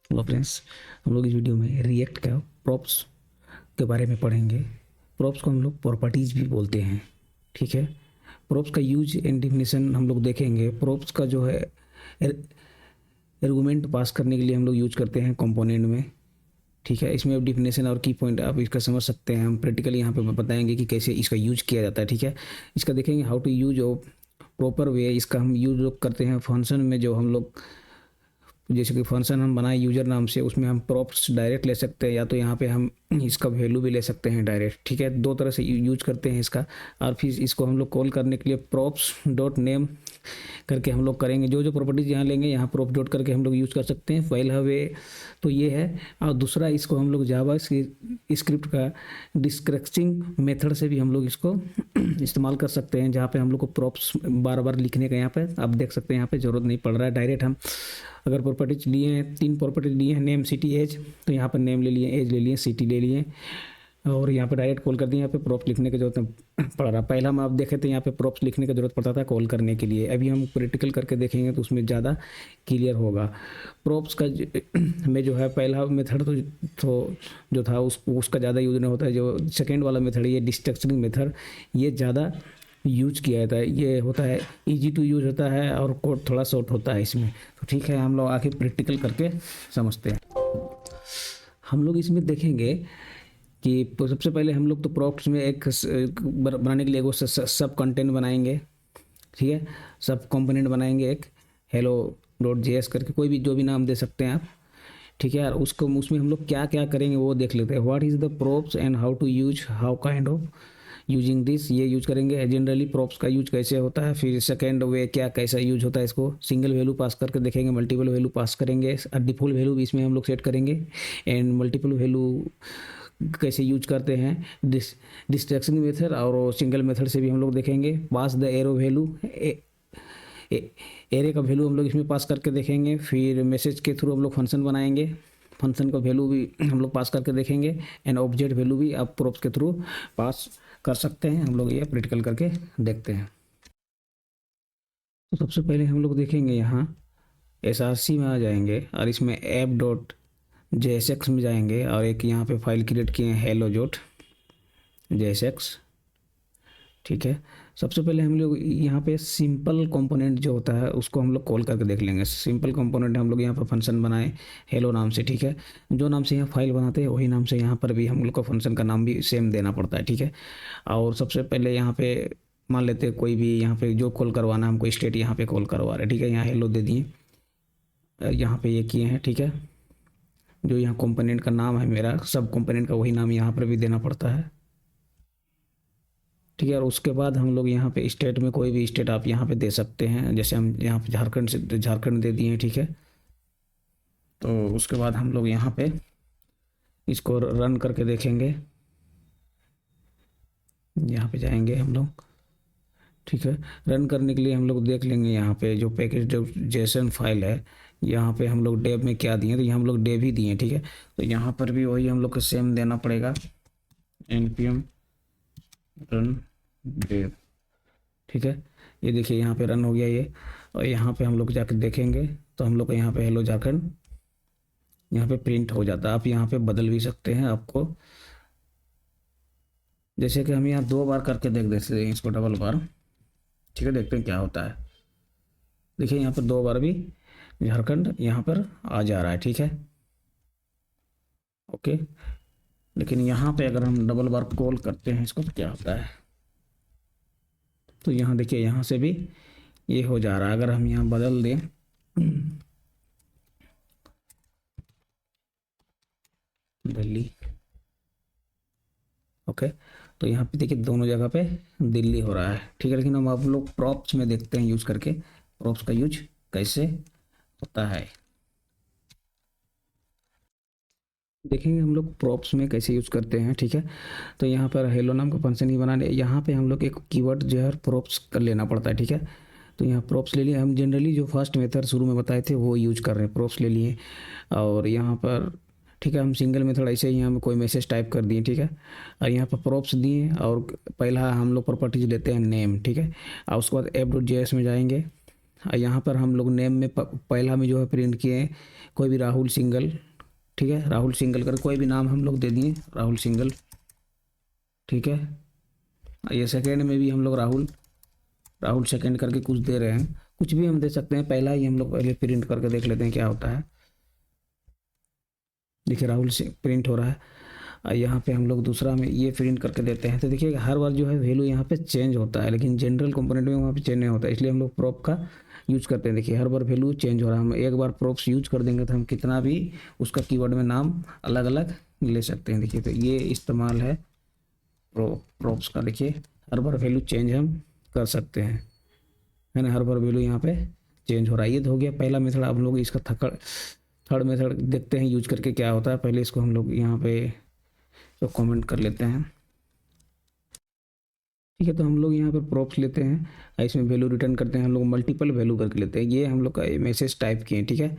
Hello friends, हम लोग इस वीडियो में रिएक्ट का प्रॉप्स के बारे में पढ़ेंगे। प्रॉप्स को हम लोग प्रॉपर्टीज़ भी बोलते हैं। ठीक है, प्रॉप्स का यूज एंड डिफिनेशन हम लोग देखेंगे। प्रॉप्स का जो है आर्गुमेंट पास करने के लिए हम लोग यूज करते हैं कंपोनेंट में। ठीक है, इसमें अब डिफिनेशन और की पॉइंट आप इसका समझ सकते हैं। हम प्रैक्टिकली यहाँ पे बताएंगे कि कैसे इसका यूज किया जाता है। ठीक है, इसका देखेंगे हाउ टू यूज और प्रॉपर वे। इसका हम यूज करते हैं फंक्शन में, जो हम लोग जैसे कि फंक्शन हम बनाए यूजर नाम से, उसमें हम प्रॉप्स डायरेक्ट ले सकते हैं, या तो यहाँ पे हम इसका वैल्यू भी ले सकते हैं डायरेक्ट। ठीक है, दो तरह से यूज करते हैं इसका। और फिर इसको हम लोग कॉल करने के लिए प्रॉप्स डॉट नेम करके हम लोग करेंगे। जो जो प्रॉपर्टीज़ यहाँ लेंगे, यहाँ प्रॉप डॉट करके हम लोग यूज़ कर सकते हैं। पहला वे तो ये है, और दूसरा इसको हम लोग जावा स्क्रिप्ट का डिस्क्रिप्टिंग मेथड से भी हम लोग इसको इस्तेमाल कर सकते हैं, जहाँ पे हम लोग को प्रॉप्स बार बार लिखने का यहाँ पे आप देख सकते हैं, यहाँ पे ज़रूरत नहीं पड़ रहा है। डायरेक्ट हम अगर प्रॉपर्टीज लिए हैं, 3 प्रॉपर्टीज लिए हैं, नेम सिटी एज, तो यहाँ पर नेम ले लिए, एज ले लिए, सिटी ले लिए, और यहाँ पे डायरेक्ट कॉल कर दिए। यहाँ पे प्रॉप्स लिखने की जरूरत नहीं पड़ रहा। पहला हम आप देखे थे, यहाँ पे प्रॉप्स लिखने की जरूरत पड़ता था कॉल करने के लिए। अभी हम प्रैक्टिकल करके देखेंगे तो उसमें ज़्यादा क्लियर होगा। प्रॉप्स का में जो है पहला मेथड तो जो था उसका ज़्यादा यूज नहीं होता है। जो सेकेंड वाला मेथड, ये डिस्ट्रक्चरिंग मेथड, ये ज़्यादा यूज किया जाता है। ये होता है इजी टू यूज होता है, और कोड थोड़ा शॉर्ट होता है इसमें। तो ठीक है, हम लोग आके प्रैक्टिकल करके समझते हैं। हम लोग इसमें देखेंगे कि सबसे पहले हम लोग तो प्रॉप्ट्स में एक बनाने के लिए वो सब कंटेंट बनाएंगे। ठीक है, सब कंपोनेंट बनाएंगे एक हेलो डॉट जेएस करके, कोई भी जो भी नाम दे सकते हैं आप। ठीक है यार, उसको उसमें हम लोग क्या क्या करेंगे वो देख लेते हैं। What is the props and how to use, how kind of using this, ये यूज करेंगे। जनरली प्रॉप्स का यूज कैसे होता है, फिर सेकेंड वे क्या कैसा यूज होता है, इसको सिंगल वैल्यू पास करके देखेंगे, मल्टीपल वैल्यू पास करेंगे, डिफॉल्ट वैल्यू भी इसमें हम लोग सेट करेंगे, एंड मल्टीपल वैल्यू कैसे यूज करते हैं डिस्ट्रैक्शन मेथड और सिंगल मेथड से भी हम लोग देखेंगे। पास द एरो वैल्यू, एरे का वैल्यू हम लोग इसमें पास करके देखेंगे। फिर मैसेज के थ्रू हम लोग फंक्शन बनाएंगे, फंक्शन का वैल्यू भी हम लोग पास करके देखेंगे, एंड ऑब्जेक्ट वैल्यू भी आप प्रॉप्स के थ्रू पास कर सकते हैं। हम लोग ये प्रैक्टिकल करके देखते हैं। तो सबसे पहले हम लोग देखेंगे यहाँ एसआरसी में आ जाएंगे, और इसमें ऐप डॉट जेएसएक्स में जाएंगे, और एक यहाँ पे फाइल क्रिएट किए हैं हेलो डॉट जेएसएक्स। ठीक है, सबसे पहले हम लोग यहाँ पे सिंपल कंपोनेंट जो होता है उसको हम लोग कॉल करके देख लेंगे। सिंपल कंपोनेंट हम लोग यहाँ पर फंक्शन बनाए हेलो नाम से। ठीक है, जो नाम से यहाँ फाइल बनाते हैं वही नाम से यहाँ पर भी हम लोग को फंक्शन का नाम भी सेम देना पड़ता है। ठीक है, और सबसे पहले यहाँ पे मान लेते हैं कोई भी यहाँ पे जो कॉल करवाना, हमको स्टेट यहाँ पे कॉल करवा रहे हैं। ठीक है, यहाँ हेलो दे दिए, यहाँ पे ये किए हैं। ठीक है, जो यहाँ कंपोनेंट का नाम है मेरा, सब कंपोनेंट का वही नाम यहाँ पर भी देना पड़ता है। ठीक है, और उसके बाद हम लोग यहाँ पे स्टेट में कोई भी स्टेट आप यहाँ पे दे सकते हैं, जैसे हम यहाँ पे झारखंड से झारखंड दे दिए हैं। ठीक है, तो उसके बाद हम लोग यहाँ पे इसको रन करके देखेंगे। यहाँ पे जाएंगे हम लोग। ठीक है, रन करने के लिए हम लोग देख लेंगे यहाँ पे जो पैकेज जो जेसन फाइल है, यहाँ पे हम लोग डेव में क्या दिए, तो यहाँ हम लोग डेव ही दिए। ठीक है, तो यहाँ पर भी वही हम लोग को सेम देना पड़ेगा, npm रन डेव। ठीक है, ये देखिए यहाँ पे रन हो गया ये, और यहाँ पे हम लोग जाकर देखेंगे तो हम लोग को यहाँ पे हेलो झारखंड यहाँ पे प्रिंट हो जाता है। आप यहाँ पे बदल भी सकते हैं आपको, जैसे कि हम यहाँ 2 बार करके देख देते हैं इसको, डबल बार। ठीक है, देखते हैं क्या होता है। देखिए यहाँ पर 2 बार भी झारखंड यहाँ पर आ जा रहा है। ठीक है, ओके, लेकिन यहाँ पे अगर हम डबल बार कॉल करते हैं इसको तो क्या होता है, तो यहाँ देखिए यहाँ से भी ये हो जा रहा है। अगर हम यहाँ बदल दें दिल्ली, ओके, तो यहाँ पे देखिए दोनों जगह पे दिल्ली हो रहा है। ठीक है, लेकिन हम आप लोग प्रॉप्स में देखते हैं यूज करके, प्रॉप्स का यूज कैसे होता है। देखेंगे हम लोग प्रॉप्स में कैसे यूज करते हैं। ठीक है, तो यहाँ पर हेलो नाम का फंक्शन ही बनाने, यहाँ पे हम लोग एक कीवर्ड जो है प्रॉप्स कर लेना पड़ता है। ठीक है, तो यहाँ प्रॉप्स ले लिए हम, जनरली जो फर्स्ट मेथड शुरू में बताए थे वो यूज कर रहे हैं, प्रॉप्स ले लिए। और यहाँ पर ठीक है, हम सिंगल मेथड ऐसे ही हम कोई मैसेज टाइप कर दिए। ठीक है, और यहाँ पर प्रॉप्स दिए, और पहला हम लोग प्रॉपर्टीज लेते हैं नेम। ठीक है, और उसके बाद ऐप डॉट जेएस में जाएंगे, यहाँ पर हम लोग नेम में पहला में जो है प्रिंट किए हैं कोई भी राहुल सिंगल, ठीक है, राहुल सिंगल कर कोई भी नाम हम लोग दे दिए राहुल सिंगल, ठीक है। ये सेकेंड में भी हम लोग राहुल राहुल सेकेंड करके कुछ दे रहे हैं, कुछ भी हम दे सकते हैं, पहला ही हम लोग पहले प्रिंट करके देख लेते हैं क्या होता है। देखिए राहुल से प्रिंट हो रहा है। यहाँ पे हम लोग दूसरा में ये प्रिंट करके देते हैं, तो देखिए हर बार जो है वैल्यू यहाँ पे चेंज होता है, लेकिन जनरल कंपोनेंट में वहाँ पे चेंज नहीं होता, इसलिए हम लोग प्रॉप का यूज करते हैं। देखिए हर बार वैल्यू चेंज हो रहा है, हम एक बार प्रॉप्स यूज कर देंगे तो हम कितना भी उसका कीवर्ड में नाम अलग अलग ले सकते हैं। देखिए तो ये इस्तेमाल है प्रॉप्स का। देखिए हर बार वैल्यू चेंज हम कर सकते हैं, है ना, हर बार वैल्यू यहाँ पे चेंज हो रहा है। ये तो हो गया पहला मेथड। अब हम लोग इसका थर्ड मेथड देखते हैं यूज करके क्या होता है। पहले इसको हम लोग यहाँ पे तो कमेंट कर लेते हैं, ठीक है। तो हम लोग यहाँ पर प्रॉप्स लेते हैं, इसमें वैल्यू रिटर्न करते हैं, हम लोग मल्टीपल वैल्यू करके लेते हैं। ये हम लोग का मैसेज टाइप किए, ठीक है,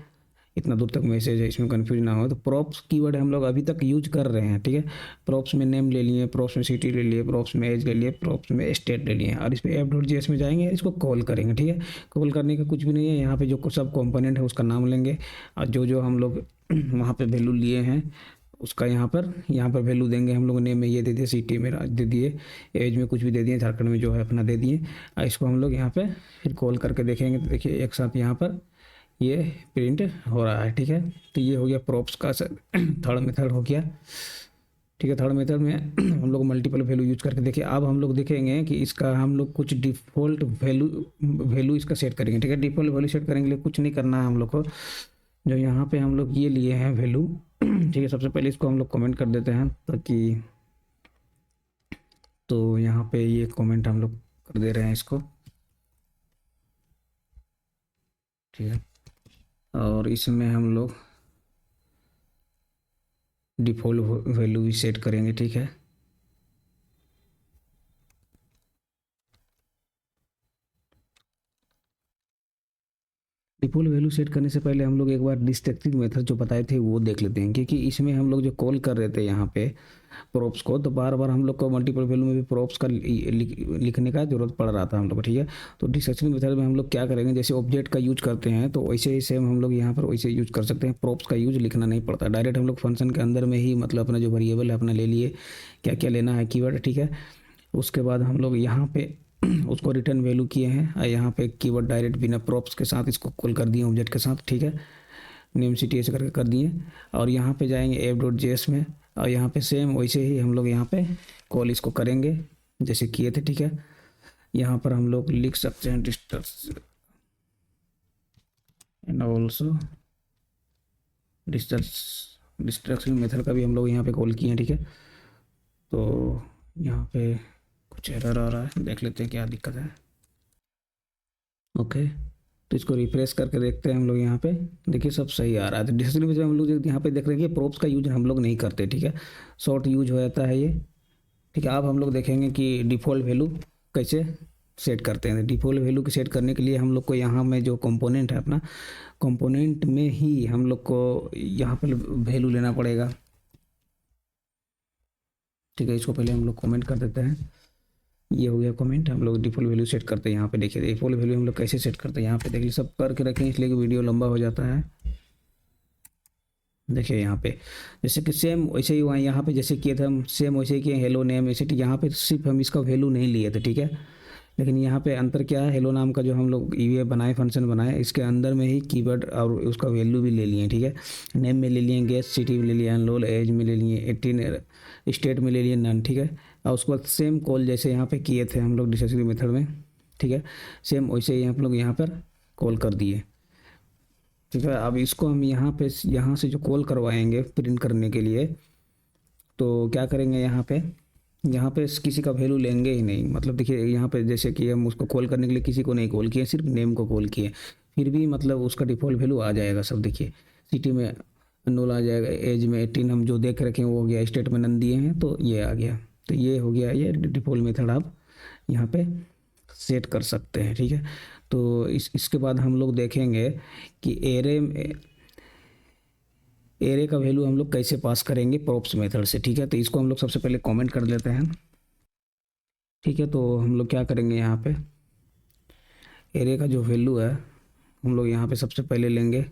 इतना दूर तक मैसेज है, इसमें कन्फ्यूज ना हो। तो प्रॉप्स कीवर्ड हम लोग अभी तक यूज कर रहे हैं, ठीक है। प्रॉप्स में नेम ले लिए, प्रॉप्स में सिटी ले लिए, प्रॉप्स में एज ले लिए, प्रॉप्स में स्टेट ले लिए, और इस पर app.js में जाएंगे, इसको कॉल करेंगे, ठीक है। कॉल करने का कुछ भी नहीं है, यहाँ पे जो सब कंपोनेंट है उसका नाम लेंगे, और जो जो हम लोग वहाँ पे वैल्यू लिए हैं उसका यहाँ पर वैल्यू देंगे। हम लोग नेम में ये दे दिए, सिटी में दे दिए, एज में कुछ भी दे दिए, झारखंड में जो है अपना दे दिए। और इसको हम लोग यहाँ पे फिर कॉल करके देखेंगे, तो देखिए एक साथ यहाँ पर ये प्रिंट हो रहा है, ठीक है। तो ये हो गया प्रॉप्स का थर्ड मेथड हो गया, ठीक है। थर्ड मेथड में हम लोग मल्टीपल वैल्यू यूज करके देखिए। अब हम लोग देखेंगे कि इसका हम लोग कुछ डिफ़ॉल्ट वैल्यू इसका सेट करेंगे, ठीक है। डिफ़ॉल्ट वैल्यू सेट करेंगे लिए कुछ नहीं करना है हम लोग को। जो यहाँ पे हम लोग ये लिए हैं वैल्यू, ठीक है, सबसे पहले इसको हम लोग कमेंट कर देते हैं ताकि, तो यहाँ पे ये कमेंट हम लोग कर दे रहे हैं इसको, ठीक है। और इसमें हम लोग डिफ़ॉल्ट वैल्यू भी सेट करेंगे, ठीक है। डिफ़ॉल्ट वैल्यू सेट करने से पहले हम लोग एक बार डिस्ट्रक्टिव मेथड जो बताए थे वो देख लेते हैं, क्योंकि इसमें हम लोग जो कॉल कर रहे थे यहाँ पे प्रॉप्स को, तो बार बार हम लोग को मल्टीपल वैल्यू में भी प्रॉप्स का लिखने का जरूरत पड़ रहा था हम लोग को, ठीक है। तो डिस्ट्रक्टिव मेथड में हम लोग क्या करेंगे, जैसे ऑब्जेक्ट का यूज करते हैं तो वैसे ही सेम हम लोग यहाँ पर वैसे यूज कर सकते हैं। प्रॉप्स का यूज लिखना नहीं पड़ता, डायरेक्ट हम लोग फंक्शन के अंदर में ही मतलब अपना जो वेरिएबल है अपना ले लिए, क्या क्या लेना है कीवर्ड, ठीक है। उसके बाद हम लोग यहाँ पे उसको रिटर्न वैल्यू किए हैं, और यहाँ पे कीवर्ड डायरेक्ट बिना प्रॉप्स के साथ इसको कॉल कर दिए ऑब्जेक्ट के साथ, ठीक है। नेम सिटी ऐसे करके कर दिए, और यहाँ पे जाएंगे app.js में, और यहाँ पे सेम वैसे ही हम लोग यहाँ पे कॉल इसको करेंगे जैसे किए थे, ठीक है। यहाँ पर हम लोग लिख सकते हैं distance and also destruction method का भी हम लोग यहाँ पे कॉल किए हैं, ठीक है। तो यहाँ पे कुछ एरर आ रहा है, देख लेते हैं क्या दिक्कत है। ओके, तो इसको रिफ्रेश करके देखते हैं हम लोग, यहाँ पे देखिए सब सही आ रहा है। तो डिस्ट्रक्शन में हम लोग यहाँ पे देख रहे हैं कि प्रॉप्स का यूज हम लोग नहीं करते, ठीक है, शॉर्ट यूज हो जाता है ये, ठीक है। अब हम लोग देखेंगे कि डिफ़ॉल्ट वैल्यू कैसे सेट करते हैं। डिफ़ॉल्ट वैल्यू को सेट करने के लिए हम लोग को यहाँ में जो कंपोनेंट है अपना, कंपोनेंट में ही हम लोग को यहाँ पर वैल्यू लेना पड़ेगा, ठीक है। इसको पहले हम लोग कमेंट कर देते हैं, ये हो गया कमेंट। हम लोग डिफ़ॉल्ट वैल्यू सेट करते हैं यहाँ पे, देखिए डिफ़ॉल्ट वैल्यू हम लोग कैसे सेट करते हैं यहाँ पे देखिए, सब करके रखें इसलिए कि वीडियो लंबा हो जाता है। देखिए यहाँ पे जैसे कि सेम वैसे ही वहाँ यहाँ पे जैसे किए थे हम, सेम वैसे ही किए हेलो नेम ऐसे, ठीक। यहाँ पे सिर्फ हम इसका वैल्यू नहीं लिए थे, ठीक है। लेकिन यहाँ पे अंतर क्या है, हेलो नाम का जो हम लोग ये बनाए फंक्शन बनाए, इसके अंदर में ही कीवर्ड और उसका वैल्यू भी ले लिए, ठीक है। नेम में ले लिए गेस, सिटी में ले लिए अनरोल, एज में ले लिए 18, स्टेट में ले लिए नन, ठीक है। और उसके बाद सेम कॉल जैसे यहाँ पे किए थे हम लोग डिस्ट्रक्टिव मेथड में, ठीक है, सेम वैसे ही हम लोग यहाँ पर कॉल कर दिए, ठीक है। अब इसको हम यहाँ से जो कॉल करवाएंगे प्रिंट करने के लिए, तो क्या करेंगे यहाँ पे किसी का वैल्यू लेंगे ही नहीं। मतलब देखिए यहाँ पे जैसे कि हम उसको कॉल करने के लिए किसी को नहीं कॉल किए, सिर्फ नेम को कॉल किए, फिर भी मतलब उसका डिफ़ॉल्ट वैल्यू आ जाएगा सब। देखिए सिटी में अनरोल आ जाएगा, एज में 18 हम जो देख रखे हैं वो हो गया, स्टेट में नन दिए हैं तो ये आ गया। तो ये हो गया, ये डिफ़ॉल्ट मेथड आप यहाँ पे सेट कर सकते हैं, ठीक है। तो इसके बाद हम लोग देखेंगे कि एरे का वैल्यू हम लोग कैसे पास करेंगे प्रॉप्स मेथड से, ठीक है। तो इसको हम लोग सबसे पहले कमेंट कर लेते हैं, ठीक है। तो हम लोग क्या करेंगे, यहाँ पे एरे का जो वैल्यू है हम लोग यहाँ पे सबसे पहले लेंगे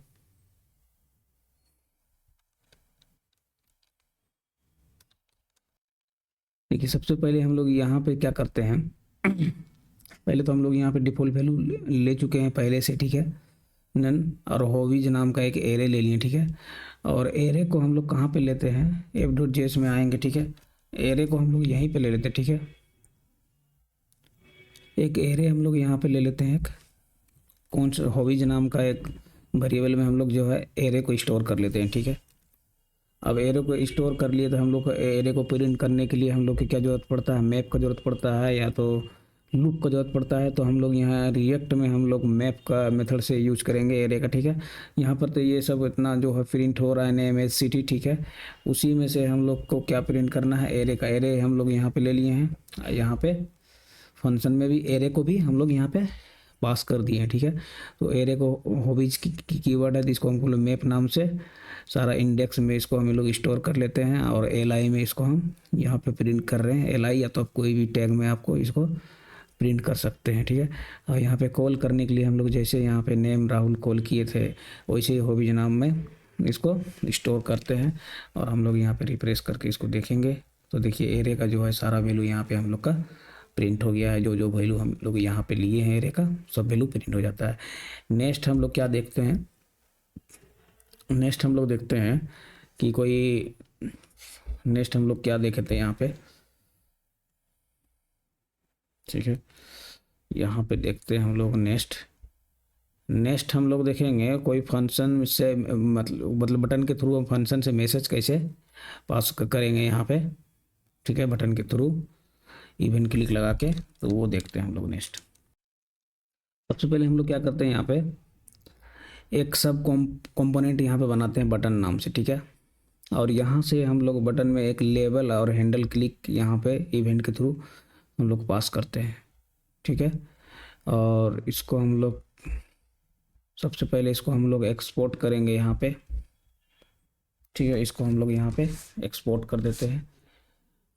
देखिए, सबसे पहले हम लोग यहाँ पे क्या करते हैं पहले तो हम लोग यहाँ पे डिफ़ॉल्ट वैल्यू ले चुके हैं पहले से, ठीक है। नन और हॉबीज नाम का एक एरे ले लिए, ठीक है। और एरे को हम लोग कहाँ पे लेते हैं, f.js में आएंगे, ठीक है। एरे को हम लोग यहीं पे ले लेते हैं, ठीक है। एक एरे हम लोग यहाँ पे ले लेते हैं, एक कौन सा हॉबीज नाम का एक वेरिएबल में हम लोग जो है एरे को स्टोर कर लेते हैं, ठीक है। अब एरे को स्टोर कर लिए तो हम लोग को एरे को प्रिंट करने के लिए हम लोग की क्या ज़रूरत पड़ता है, मैप का ज़रूरत पड़ता है या तो लूप का ज़रूरत पड़ता है। तो हम लोग यहाँ रिएक्ट में हम लोग मैप का मेथड से यूज करेंगे एरे का, ठीक है। यहाँ पर तो ये सब इतना जो है प्रिंट हो रहा है नेम एज सिटी, ठीक है। उसी में से हम लोग को क्या प्रिंट करना है, एरे का। एरे हम लोग यहाँ पे ले लिए हैं, यहाँ पे फंक्शन में भी एरे को भी हम लोग यहाँ पे पास कर दिए हैं, ठीक है। तो एरे को हॉबीज की कीवर्ड है, तो इसको हम लोग मैप नाम से सारा इंडेक्स में इसको हम लोग स्टोर कर लेते हैं और एल में इसको हम यहाँ पे प्रिंट कर रहे हैं। एल या तो आप कोई भी टैग में आपको इसको प्रिंट कर सकते हैं, ठीक है। और यहाँ पे कॉल करने के लिए हम लोग जैसे यहाँ पे नेम राहुल कॉल किए थे वैसे ही हॉबीज नाम में इसको स्टोर करते हैं। और हम लोग यहाँ पे रिफ्रेश करके इसको देखेंगे तो देखिए एरे का जो है सारा वैल्यू यहाँ पे हम लोग का प्रिंट हो गया है। जो जो वैल्यू हम लोग यहाँ पे लिए हैं एरे का सब वैल्यू प्रिंट हो जाता है। नेक्स्ट हम लोग क्या देखते हैं, नेक्स्ट हम लोग देखते हैं कि कोई नेक्स्ट हम लोग क्या देखे थे यहाँ पे, ठीक है। यहाँ पे देखते हैं हम लोग नेक्स्ट हम लोग देखेंगे कोई फंक्शन से मतलब बटन के थ्रू हम फंक्शन से मैसेज कैसे पास करेंगे यहाँ पे, ठीक है। बटन के थ्रू इवेंट क्लिक लगा के, तो वो देखते हैं हम लोग नेक्स्ट। सबसे पहले हम लोग क्या करते हैं, यहाँ पे एक सब कंपोनेंट यहाँ पे बनाते हैं बटन नाम से, ठीक है। और यहाँ से हम लोग बटन में एक लेबल और हैंडल क्लिक यहाँ पे इवेंट के थ्रू हम लोग पास करते हैं, ठीक है। और इसको हम लोग सबसे पहले इसको हम लोग एक्सपोर्ट करेंगे यहाँ पे, ठीक है। इसको हम लोग यहाँ पे एक्सपोर्ट कर देते हैं।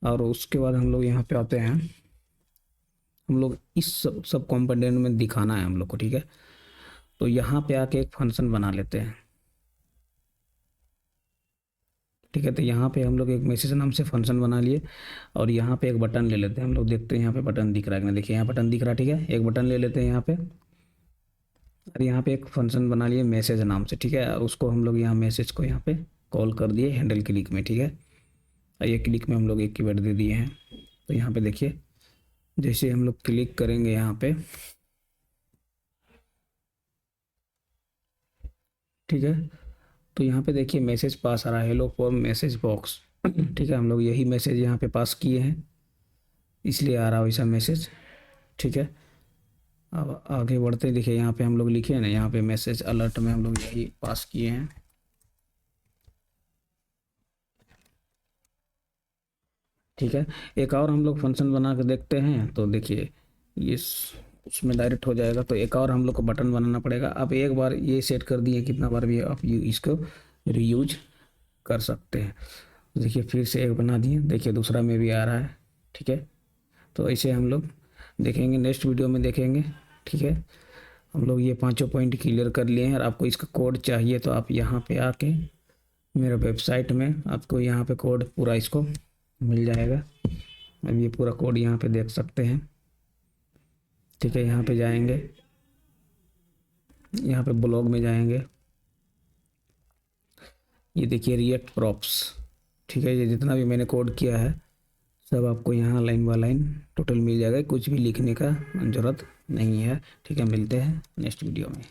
और उसके बाद हम लोग यहाँ पे आते हैं, हम लोग इस सब कंपोनेंट में दिखाना है हम लोग को, ठीक है। तो यहाँ पे आके एक फंक्शन बना लेते हैं, ठीक है। तो यहाँ पे हम लोग एक मैसेज नाम से फंक्शन बना लिए और यहाँ पे एक बटन ले लेते हैं। हम लोग देखते हैं यहाँ पे बटन दिख रहा है कि नहीं, देखिए यहाँ बटन दिख रहा है, ठीक है। एक बटन ले लेते हैं यहाँ पे और यहाँ पे एक फंक्शन बना लिए मैसेज नाम से, ठीक है। और उसको हम लोग यहाँ मैसेज को यहाँ पे कॉल कर दिए हैंडल क्लिक में, ठीक है। और ये क्लिक में हम लोग एक कीवर्ड दे दिए हैं। तो यहाँ पे देखिए जैसे हम लोग क्लिक करेंगे यहाँ पे, ठीक है। तो यहाँ पे देखिए मैसेज पास आ रहा है, हेलो फॉर मैसेज बॉक्स, ठीक है। हम लोग यही मैसेज यहाँ पे पास किए हैं इसलिए आ रहा है वैसा मैसेज, ठीक है। अब आगे बढ़ते देखिए यहाँ पे हम लोग लिखे हैं ना, यहाँ पे मैसेज अलर्ट में हम लोग यही पास किए हैं, ठीक है। एक और हम लोग फंक्शन बना के देखते हैं तो देखिए ये उसमें डायरेक्ट हो जाएगा। तो एक और हम लोग को बटन बनाना पड़ेगा। अब एक बार ये सेट कर दिए, कितना बार भी आप इसको रीयूज कर सकते हैं। तो देखिए फिर से एक बना दिए, देखिए दूसरा में भी आ रहा है, ठीक है। तो ऐसे हम लोग देखेंगे, नेक्स्ट वीडियो में देखेंगे, ठीक है। हम लोग ये पांचों पॉइंट क्लियर कर लिए हैं। और आपको इसका कोड चाहिए तो आप यहाँ पे आके मेरे वेबसाइट में आपको यहाँ पे कोड पूरा इसको मिल जाएगा। अब ये पूरा कोड यहाँ पे देख सकते हैं, ठीक है। यहाँ पे जाएंगे, यहाँ पे ब्लॉग में जाएंगे, ये देखिए रिएक्ट प्रॉप्स, ठीक है। ये जितना भी मैंने कोड किया है सब आपको यहाँ लाइन बाय लाइन टोटल मिल जाएगा, कुछ भी लिखने का ज़रूरत नहीं है, ठीक है। मिलते हैं नेक्स्ट वीडियो में।